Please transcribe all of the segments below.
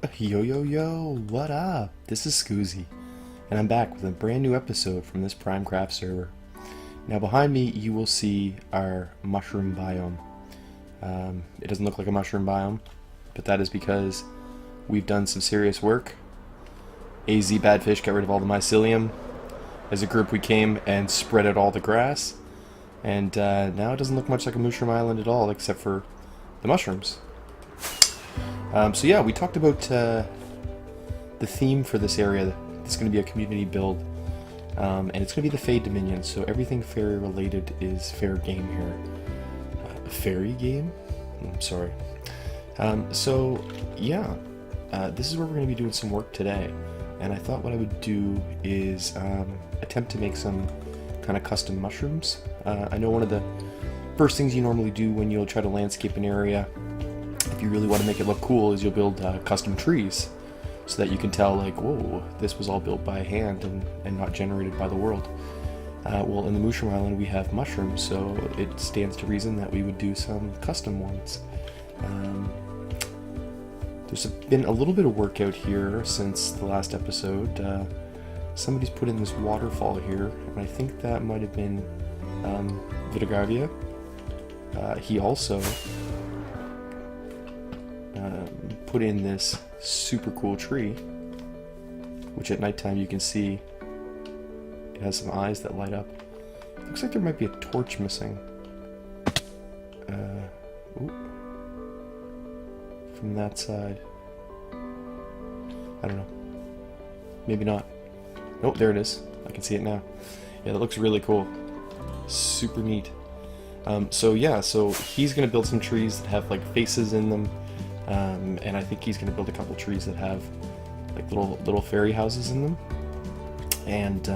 Yo yo yo, what up? This is Scoozy, and I'm back with a brand new episode from this Primecraft server. Now behind me you will see our mushroom biome. It doesn't look like a mushroom biome, but that is because we've done some serious work. AZ Badfish got rid of all the mycelium. As a group we came and spread out all the grass, and now it doesn't look much like a mushroom island at all except for the mushrooms. So yeah, we talked about the theme for this area. It's going to be a community build, and it's going to be the Fae Dominion, so everything fairy related is fair game here. A fairy game? I'm sorry. So yeah, this is where we're going to be doing some work today, and I thought what I would do is attempt to make some kind of custom mushrooms. I know one of the first things you normally do when you'll try to landscape an area, if you really want to make it look cool, is you'll build custom trees so that you can tell, like, whoa, this was all built by hand and not generated by the world. Well, in the Mushroom Island we have mushrooms, so it stands to reason that we would do some custom ones. There's been a little bit of work out here since the last episode. Somebody's put in this waterfall here, and I think that might have been Vitagravia. He also put in this super cool tree, which at nighttime you can see it has some eyes that light up. Looks like there might be a torch missing. From that side. I don't know. Maybe not. Nope, there it is. I can see it now. Yeah, that looks really cool. Super neat. So yeah, so he's gonna build some trees that have like faces in them. And I think he's going to build a couple trees that have like little fairy houses in them, and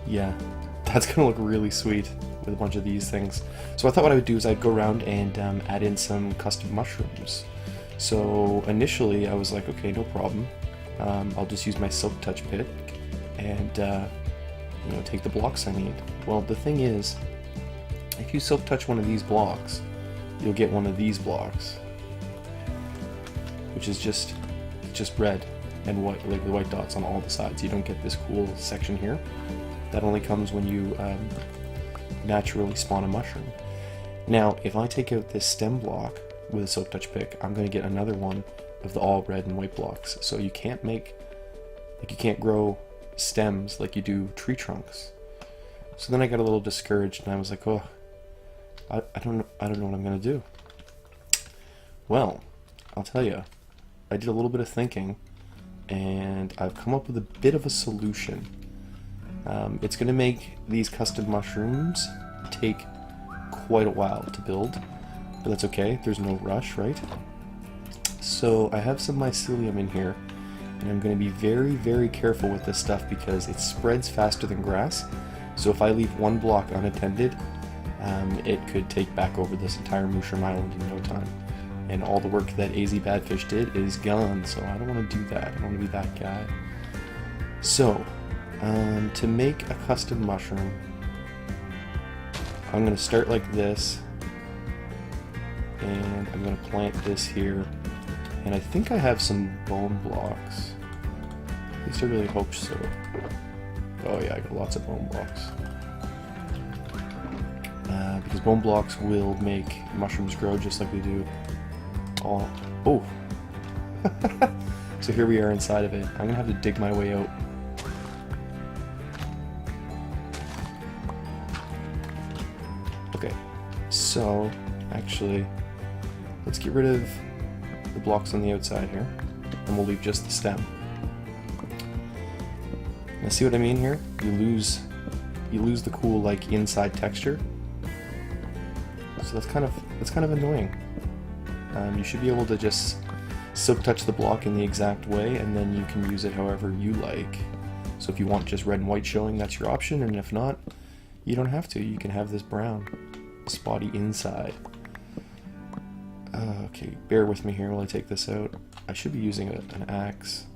yeah, that's going to look really sweet with a bunch of these things. So I thought what I would do is I'd go around and add in some custom mushrooms. So initially I was like, okay, no problem, I'll just use my silk touch pick and you know, take the blocks I need. Well, the thing is, if you silk touch one of these blocks, you'll get one of these blocks, which is just red and white, like the white dots on all the sides. You don't get this cool section here. That only comes when you naturally spawn a mushroom. Now, if I take out this stem block with a silk touch pick, I'm going to get another one of the all red and white blocks. So you can't make, like, you can't grow stems like you do tree trunks. So then I got a little discouraged, and I was like, oh, I don't know what I'm going to do. Well, I'll tell you. I did a little bit of thinking, and I've come up with a bit of a solution. It's going to make these custom mushrooms take quite a while to build, but that's okay, there's no rush, right? So I have some mycelium in here, and I'm going to be very, very careful with this stuff because it spreads faster than grass. So if I leave one block unattended, it could take back over this entire Mushroom Island in no time. And all the work that AZ Badfish did is gone, so I don't want to do that. I don't want to be that guy. So, to make a custom mushroom, I'm going to start like this, and I'm going to plant this here, and I think I have some bone blocks. At least I really hope so. Oh yeah, I got lots of bone blocks. Because bone blocks will make mushrooms grow just like they do. Oh. So here we are inside of it. I'm gonna have to dig my way out. Okay, so actually, let's get rid of the blocks on the outside here, and we'll leave just the stem. Now, see what I mean here? You lose the cool, like, inside texture. So that's kind of annoying. You should be able to just silk touch the block in the exact way, and then you can use it however you like. So if you want just red and white showing, that's your option, and if not, you don't have to. You can have this brown spotty inside. Okay, bear with me here while I take this out. I should be using an axe,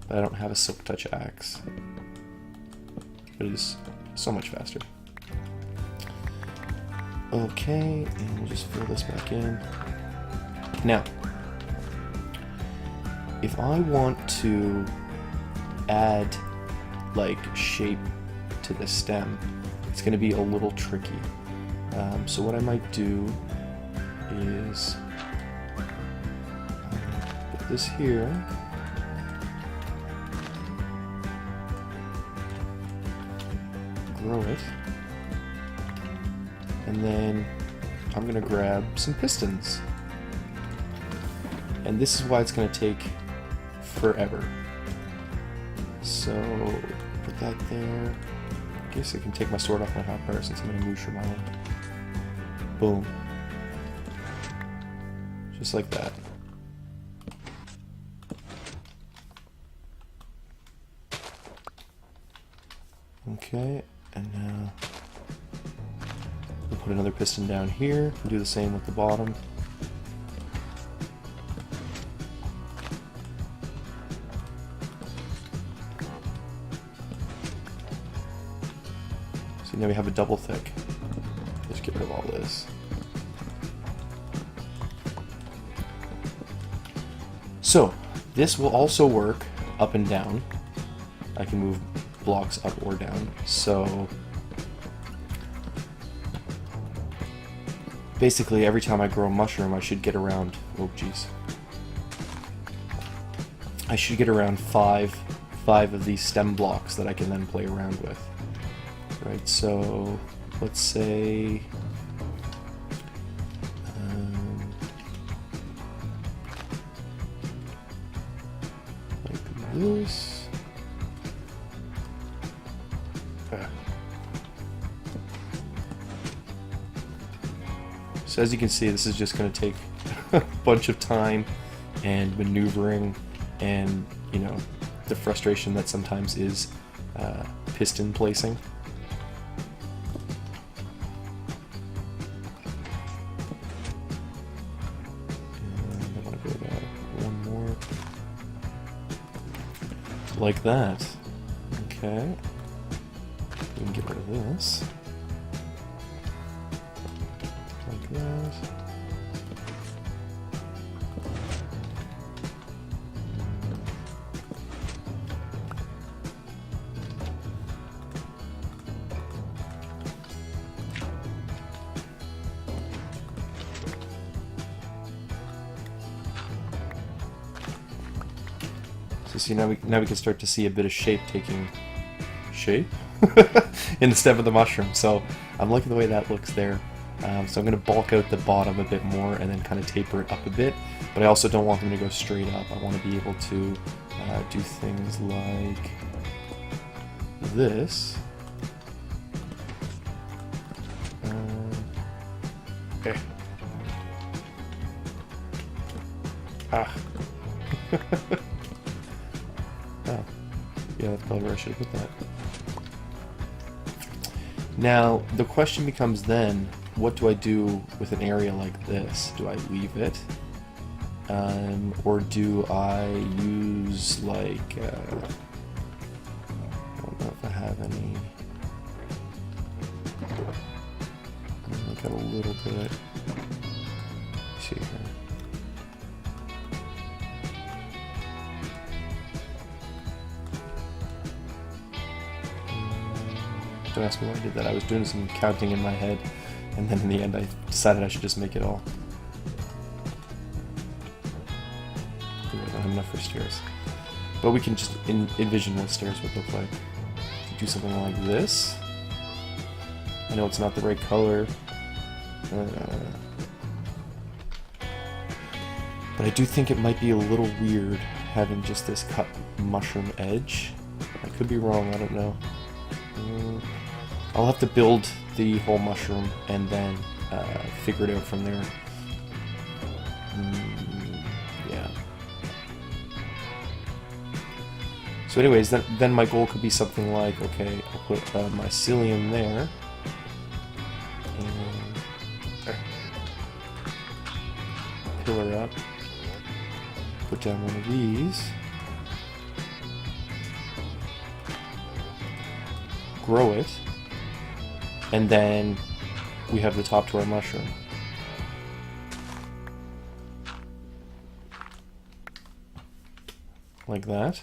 but I don't have a silk touch axe. But it is so much faster. Okay, and we'll just fill this back in. Now, if I want to add like shape to the stem, it's going to be a little tricky. So what I might do is put this here. Grow it. And then I'm going to grab some pistons. And this is why it's going to take forever. So put that there. I guess I can take my sword off my hotbar since I'm in a mushroom island. Boom. Just like that. Okay, and now we'll put another piston down here and do the same with the bottom. So now we have a double thick. Let's get rid of all this. So this will also work up and down. I can move blocks up or down. So basically every time I grow a mushroom I should get around, oh geez, I should get around five of these stem blocks that I can then play around with. Right, so let's say like this. So as you can see, this is just going to take a bunch of time and maneuvering and, you know, the frustration that sometimes is piston placing. And I want to go about one more. Like that. Okay. We can get rid of this. Like that. So see, now we can start to see a bit of shape taking shape in the stem of the mushroom. So I'm liking the way that looks there. So I'm going to bulk out the bottom a bit more and then kind of taper it up a bit, but I also don't want them to go straight up. I want to be able to do things like this. Okay. Ah. Oh. Yeah, that's probably where I should have put that. Now, the question becomes then, what do I do with an area like this? Do I leave it? Or do I use, like, I don't know if I have any. I got a little bit. Let's see here. Don't ask me why I did that. I was doing some counting in my head, and then in the end I decided I should just make it all. I don't have enough for stairs. But we can just envision what stairs would look like. Do something like this. I know it's not the right color. But I do think it might be a little weird having just this cut mushroom edge. I could be wrong, I don't know. I'll have to build the whole mushroom and then figure it out from there. Yeah. So anyways, then my goal could be something like, okay, I'll put mycelium there. And pillar up. Put down one of these. Grow it. And then we have the top to our mushroom. like that.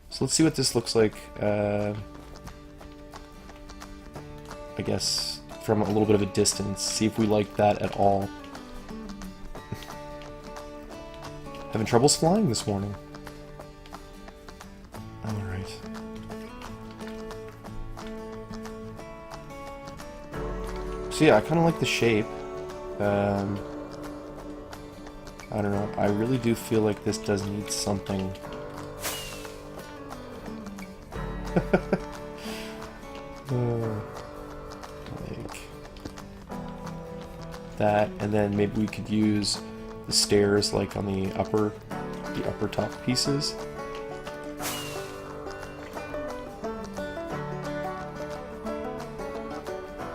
So let's see what this looks like, I guess, from a little bit of a distance. See if we like that at all. Having troubles flying this morning. Alright. So yeah, I kind of like the shape. I don't know. I really do feel like this does need something. Like that, and then maybe we could use the stairs like on the upper top pieces.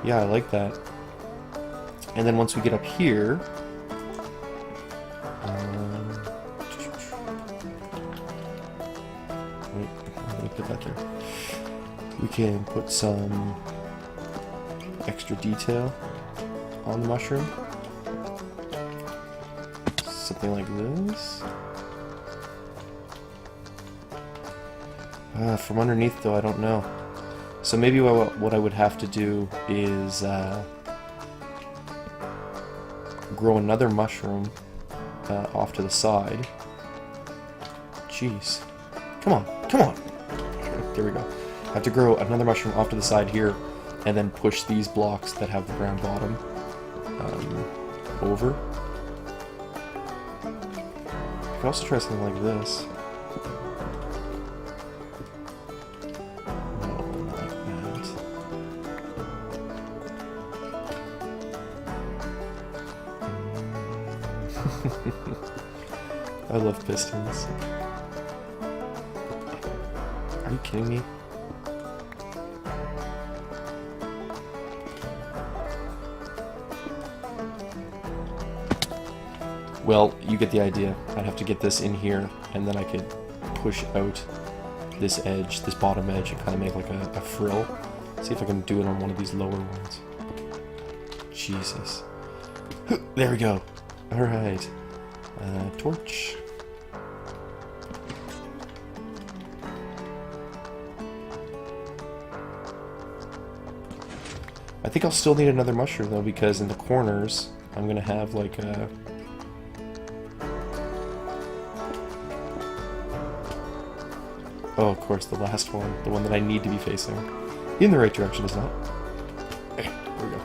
Yeah, I like that. And then once we get up here, wait, let me put that there. We can put some extra detail on the mushroom. Something like this. From underneath, though, I don't know. So maybe what I would have to do is grow another mushroom off to the side. Jeez. Come on, come on! There we go. I have to grow another mushroom off to the side here, and then push these blocks that have the brown bottom over. I could also try something like this. No, not like that. I love pistons. Are you kidding me? Well, you get the idea. I'd have to get this in here, and then I could push out this edge, this bottom edge, and kind of make like a frill. See if I can do it on one of these lower ones. Jesus. There we go. Alright. Torch. I think I'll still need another mushroom, though, because in the corners, I'm going to have like a... Oh, of course, the last one. The one that I need to be facing. In the right direction, is not. There we go.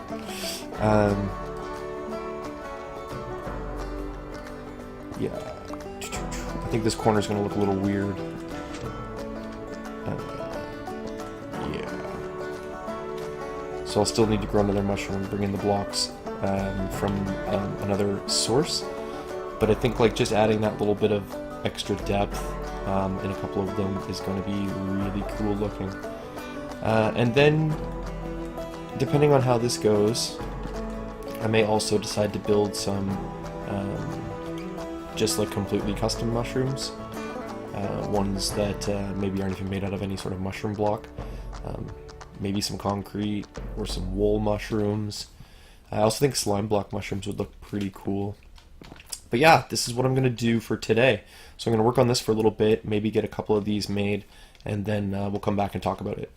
Yeah. I think this corner is going to look a little weird. Yeah. So I'll still need to grow another mushroom and bring in the blocks from another source. But I think like just adding that little bit of extra depth in a couple of them is going to be really cool looking. And then, depending on how this goes, I may also decide to build some just like completely custom mushrooms. Ones that maybe aren't even made out of any sort of mushroom block. Maybe some concrete or some wool mushrooms. I also think slime block mushrooms would look pretty cool. But yeah, this is what I'm going to do for today. So I'm going to work on this for a little bit, maybe get a couple of these made, and then we'll come back and talk about it.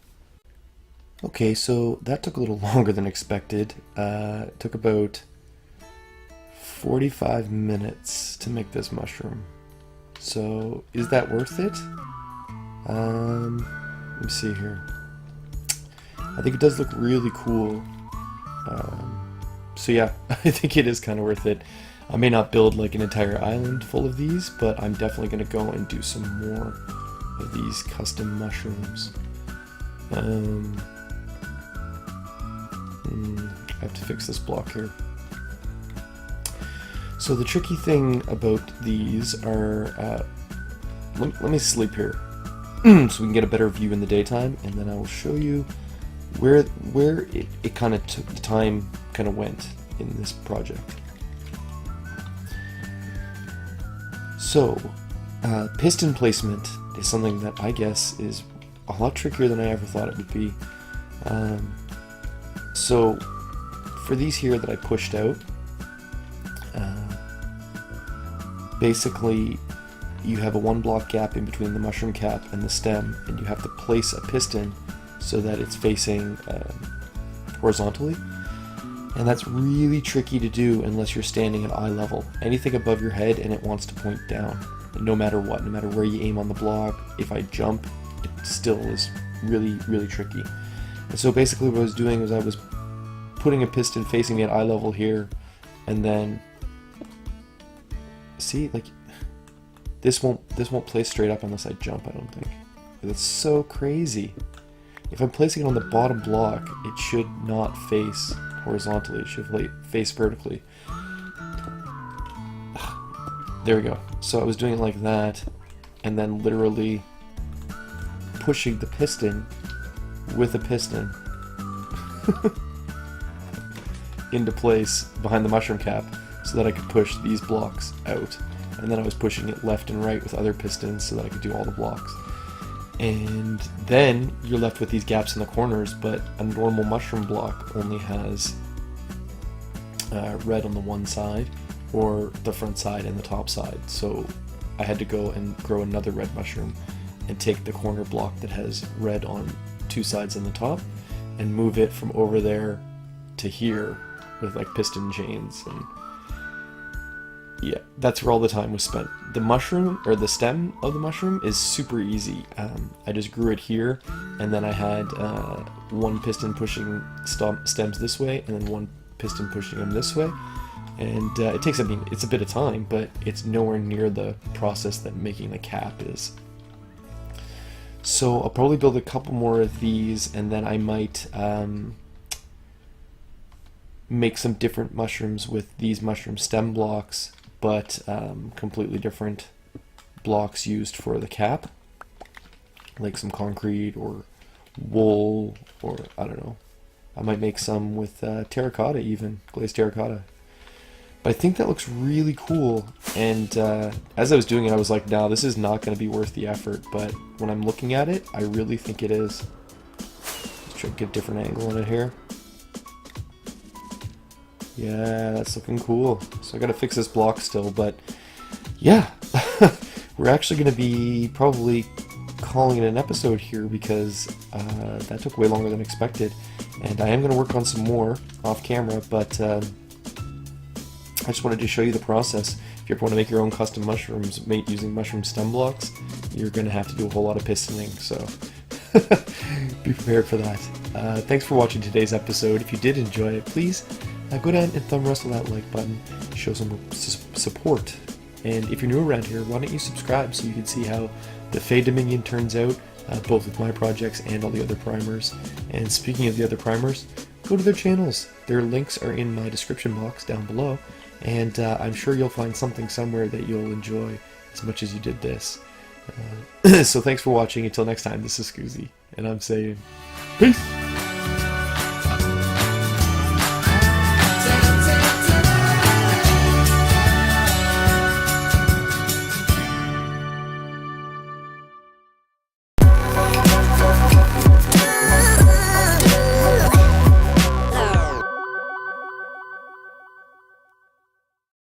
Okay, so that took a little longer than expected. It took about 45 minutes to make this mushroom. So, is that worth it? Let me see here. I think it does look really cool. So yeah, I think it is kind of worth it. I may not build like an entire island full of these, but I'm definitely going to go and do some more of these custom mushrooms. I have to fix this block here. So the tricky thing about these are, let me sleep here, so we can get a better view in the daytime, and then I will show you where it kind of took, the time kind of went in this project. So, piston placement is something that I guess is a lot trickier than I ever thought it would be. So, for these here that I pushed out, basically you have a 1 block gap in between the mushroom cap and the stem, and you have to place a piston so that it's facing horizontally. And that's really tricky to do unless you're standing at eye level. Anything above your head and it wants to point down, no matter what, no matter where you aim on the block. If I jump, it still is really, really tricky. And so basically what I was doing was I was putting a piston facing me at eye level here, and then see, like, this won't place straight up unless I jump, I don't think. That's so crazy. If I'm placing it on the bottom block, it should not face horizontally, it should face vertically. There we go. So I was doing it like that, and then literally pushing the piston with a piston into place behind the mushroom cap so that I could push these blocks out. And then I was pushing it left and right with other pistons so that I could do all the blocks. And then you're left with these gaps in the corners, but a normal mushroom block only has red on the one side, or the front side and the top side. So I had to go and grow another red mushroom and take the corner block that has red on 2 sides and the top and move it from over there to here with like piston chains. And yeah, that's where all the time was spent. The mushroom, or the stem of the mushroom, is super easy. I just grew it here, and then I had 1 piston pushing stems this way, and then 1 piston pushing them this way. And it takes, I mean, it's a bit of time, but it's nowhere near the process that making the cap is. So I'll probably build a couple more of these, and then I might make some different mushrooms with these mushroom stem blocks, but completely different blocks used for the cap, like some concrete or wool, or I don't know. I might make some with terracotta, even glazed terracotta. But I think that looks really cool, and as I was doing it I was like, nah, this is not going to be worth the effort, but when I'm looking at it, I really think it is. Let's try to get a different angle on it here. Yeah, that's looking cool. So I gotta fix this block still, but yeah, we're actually gonna be probably calling it an episode here because that took way longer than expected, and I am gonna work on some more off camera, but I just wanted to show you the process. If you ever want to make your own custom mushrooms made using mushroom stem blocks, you're gonna have to do a whole lot of pistoning, so be prepared for that. Thanks for watching today's episode. If you did enjoy it, please go down and thumb wrestle that like button, show some support. And if you're new around here, why don't you subscribe so you can see how the Fae Dominion turns out, both with my projects and all the other primers. And speaking of the other primers, go to their channels. Their links are in my description box down below, and I'm sure you'll find something somewhere that you'll enjoy as much as you did this. So thanks for watching. Until next time, this is Scoozy, and I'm saying peace!